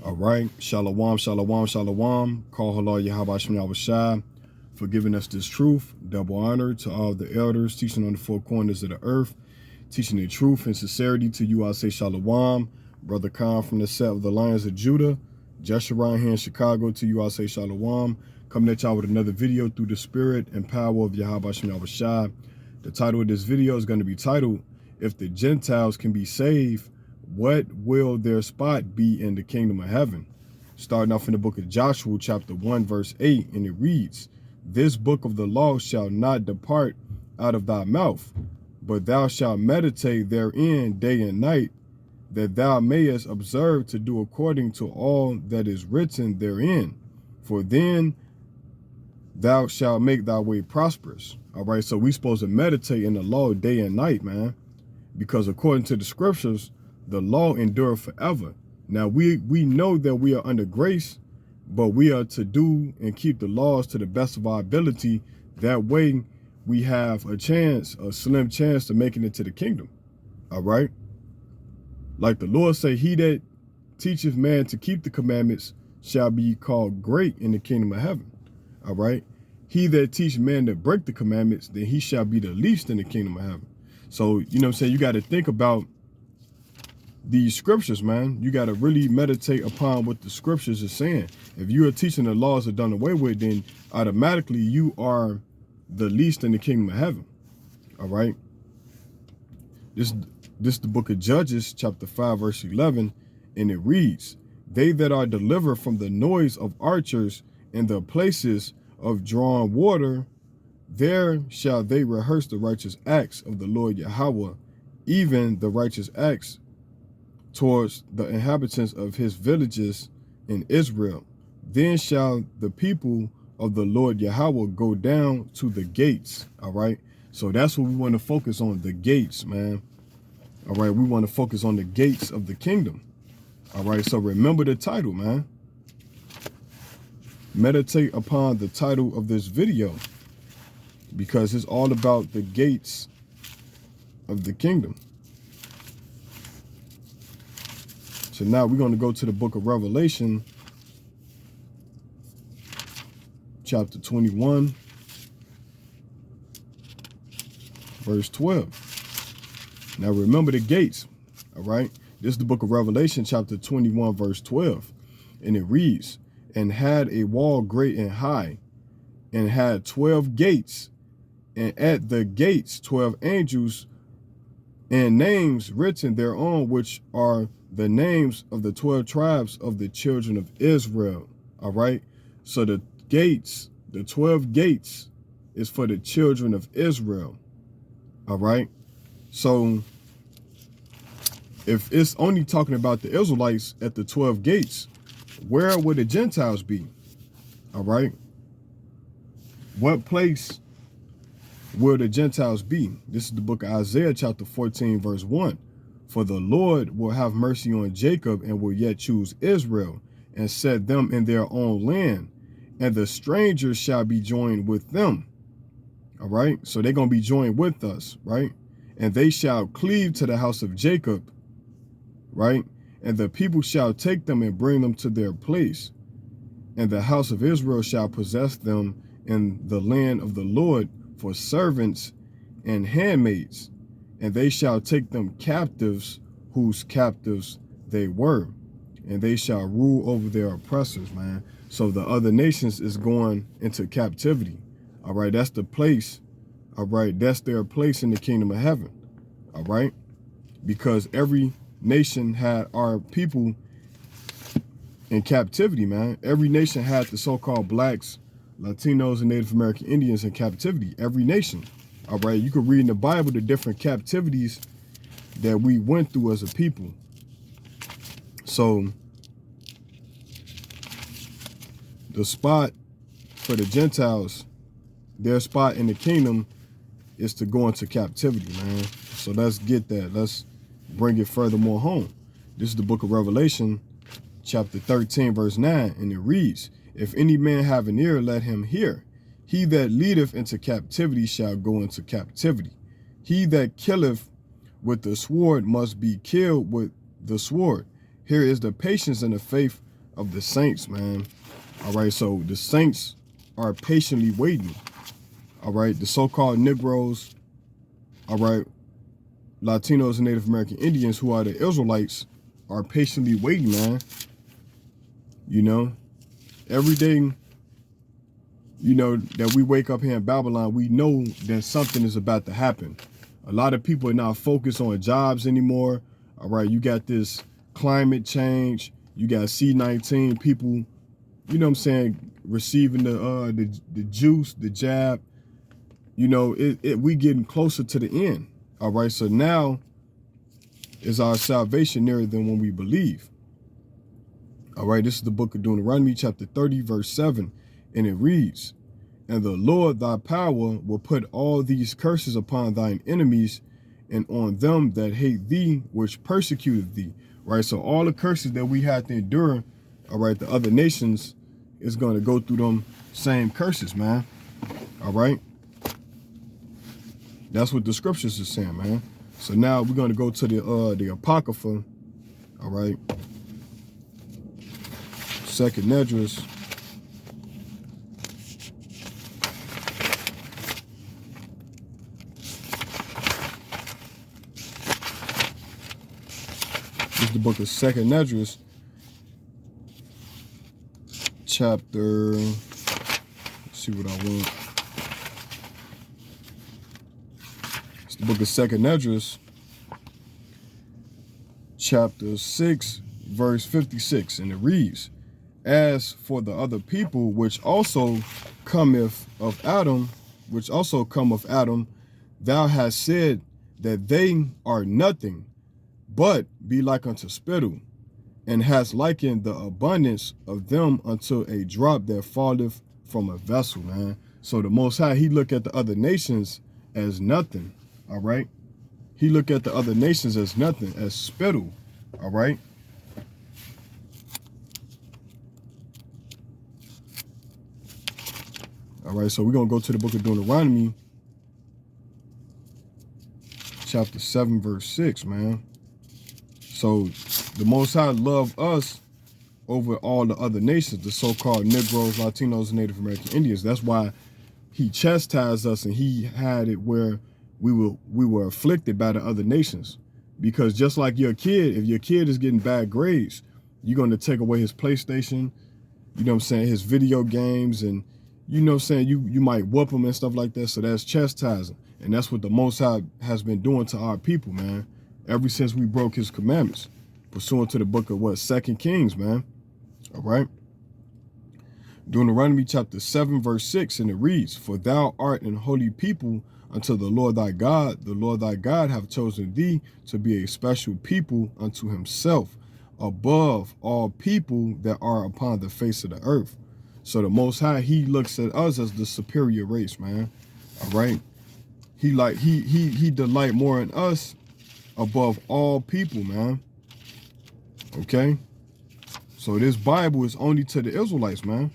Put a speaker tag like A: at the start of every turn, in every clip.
A: All right. Shalom, shalom, shalom. Call halal Yahweh Shem Yahushai for giving us this truth. Double honor to all the elders teaching on the four corners of the earth, teaching the truth and sincerity. To you I say shalom. Brother Khan from the set of the Lions of Judah. Joshua here in Chicago. To you I say shalom. Coming at y'all with another video through the spirit and power of Yahweh Shem Yahushai. The title of this video is going to be titled, If the Gentiles Can Be Saved, What Will Their Spot Be in the Kingdom of Heaven? Starting off in the book of Joshua, chapter 1, verse 8, and it reads, This book of the law shall not depart out of thy mouth, but thou shalt meditate therein day and night, that thou mayest observe to do according to all that is written therein. For then thou shalt make thy way prosperous. All right, so we supposed to meditate in the law day and night, man, because according to the scriptures, the law endureth forever. Now, we know that we are under grace, but we are to do and keep the laws to the best of our ability. That way, we have a chance, a slim chance to making it to the kingdom. All right? Like the Lord say, he that teacheth man to keep the commandments shall be called great in the kingdom of heaven. All right? He that teach man to break the commandments, then he shall be the least in the kingdom of heaven. So, you know what I'm saying? You got to think about these scriptures, man. You got to really meditate upon what the scriptures are saying. If you are teaching the laws are done away with, then automatically you are the least in the kingdom of heaven. All right. This is the book of Judges, chapter 5, verse 11, and it reads, They that are delivered from the noise of archers in the places of drawn water, there shall they rehearse the righteous acts of the Lord Yahweh, even the righteous acts towards the inhabitants of his villages in Israel. Then shall the people of the Lord Yahweh go down to the gates. All right. So that's what we want to focus on, the gates, man. All right. We want to focus on the gates of the kingdom. All right. So remember the title, man. Meditate upon the title of this video, because it's all about the gates of the kingdom. So now we're going to go to the book of Revelation, chapter 21, verse 12. Now remember the gates, all right? This is the book of Revelation, chapter 21, verse 12. And it reads, And had a wall great and high, and had 12 gates, and at the gates 12 angels, and names written thereon, which are the names of the 12 tribes of the children of Israel. All right. So the gates, the 12 gates, is for the children of Israel. All right. So if it's only talking about the Israelites at the 12 gates, where would the Gentiles be? All right. What place will the Gentiles be? This is the book of Isaiah, chapter 14, verse 1. For the Lord will have mercy on Jacob and will yet choose Israel and set them in their own land, and the strangers shall be joined with them. All right. So they're going to be joined with us, right? And they shall cleave to the house of Jacob, right? And the people shall take them and bring them to their place. And the house of Israel shall possess them in the land of the Lord for servants and handmaids, and they shall take them captives, whose captives they were, and they shall rule over their oppressors, man. So the other nations is going into captivity. All right, that's the place. All right, that's their place in the kingdom of heaven. All right, because every nation had our people in captivity, man. Every nation had the so-called blacks, Latinos, and Native American Indians in captivity. Every nation. All right. You could read in the Bible the different captivities that we went through as a people. So the spot for the Gentiles, their spot in the kingdom, is to go into captivity, man. So let's get that. Let's bring it furthermore home. This is the book of Revelation, chapter 13, verse 9, and it reads, If any man have an ear, let him hear. He that leadeth into captivity shall go into captivity. He that killeth with the sword must be killed with the sword. Here is the patience and the faith of the saints, man. All right, so the saints are patiently waiting. All right, the so-called Negroes, all right, Latinos and Native American Indians, who are the Israelites, are patiently waiting, man. You know, every day, you know, that we wake up here in Babylon, we know that something is about to happen. A lot of people are not focused on jobs anymore. All right, you got this climate change. You got C-19 people, you know what I'm saying, receiving the juice, the jab. You know, we getting closer to the end. All right, so now is our salvation nearer than when we believe. All right, this is the book of Deuteronomy, chapter 30, verse 7, and it reads, "And the Lord thy power will put all these curses upon thine enemies and on them that hate thee, which persecuted thee." Right, so all the curses that we had to endure, all right, the other nations is going to go through them same curses, man. All right, that's what the scriptures is saying, man. So now we're going to go to the Apocrypha, all right, Second Esdras, this is the book of Second Esdras, chapter, let's see what I want. It's the book of Second Esdras, chapter 6, verse 56, and it reads, "As for the other people which also cometh of Adam, thou hast said that they are nothing, but be like unto spittle, and hast likened the abundance of them unto a drop that falleth from a vessel," man. So the Most High, he look at the other nations as nothing, all right? He look at the other nations as nothing, as spittle, all right? All right, so we're going to go to the book of Deuteronomy, chapter 7, verse 6, man. So the Most High love us over all the other nations, the so-called Negroes, Latinos, and Native American Indians. That's why he chastised us, and he had it where we were afflicted by the other nations. Because just like your kid, if your kid is getting bad grades, you're going to take away his PlayStation, you know what I'm saying, his video games, and you know what I'm saying, you might whoop him and stuff like that. So that's chastising. And that's what the Most High has been doing to our people, man, ever since we broke his commandments, pursuant to the book of what? 2 Kings, man. All right. Deuteronomy chapter 7, verse 6, and it reads, "For thou art an holy people unto the Lord thy God. The Lord thy God hath chosen thee to be a special people unto himself, above all people that are upon the face of the earth." So the Most High, he looks at us as the superior race, man. All right. He delight more in us above all people, man. Okay. So this Bible is only to the Israelites, man.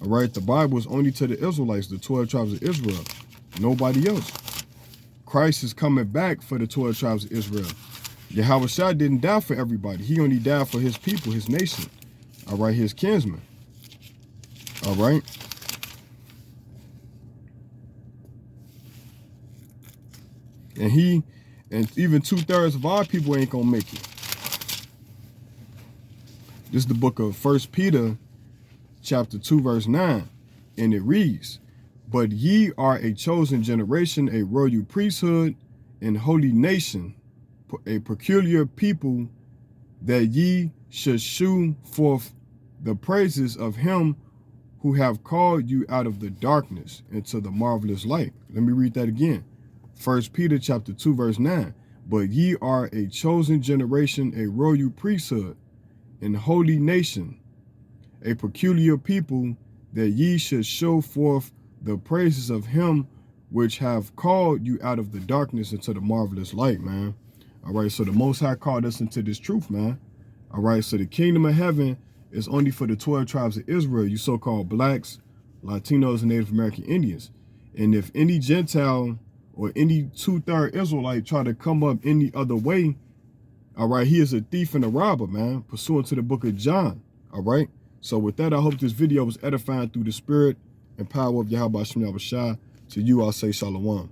A: All right. The Bible is only to the Israelites, the 12 tribes of Israel. Nobody else. Christ is coming back for the 12 tribes of Israel. Yahweh Shai didn't die for everybody. He only died for his people, his nation. All right, his kinsmen. All right. And even 2/3 of our people ain't gonna make it. This is the book of 1 Peter, chapter 2, verse 9. And it reads, "But ye are a chosen generation, a royal priesthood, and holy nation, a peculiar people, that ye should shew forth the praises of him who have called you out of the darkness into the marvelous light." Let me read that again. 1 Peter chapter 2, verse 9. "But ye are a chosen generation, a royal priesthood, and holy nation, a peculiar people, that ye should show forth the praises of him which have called you out of the darkness into the marvelous light," man. All right, so the Most High called us into this truth, man. All right, so the kingdom of heaven is only for the 12 tribes of Israel, you so-called blacks, Latinos, and Native American Indians. And if any Gentile or any 2/3 Israelite try to come up any other way, All right, he is a thief and a robber, man, pursuant to the book of John. All right. So with that, I hope this video was edifying through the spirit and power of Yahweh Shem Yahushua. To you, I'll say shalom.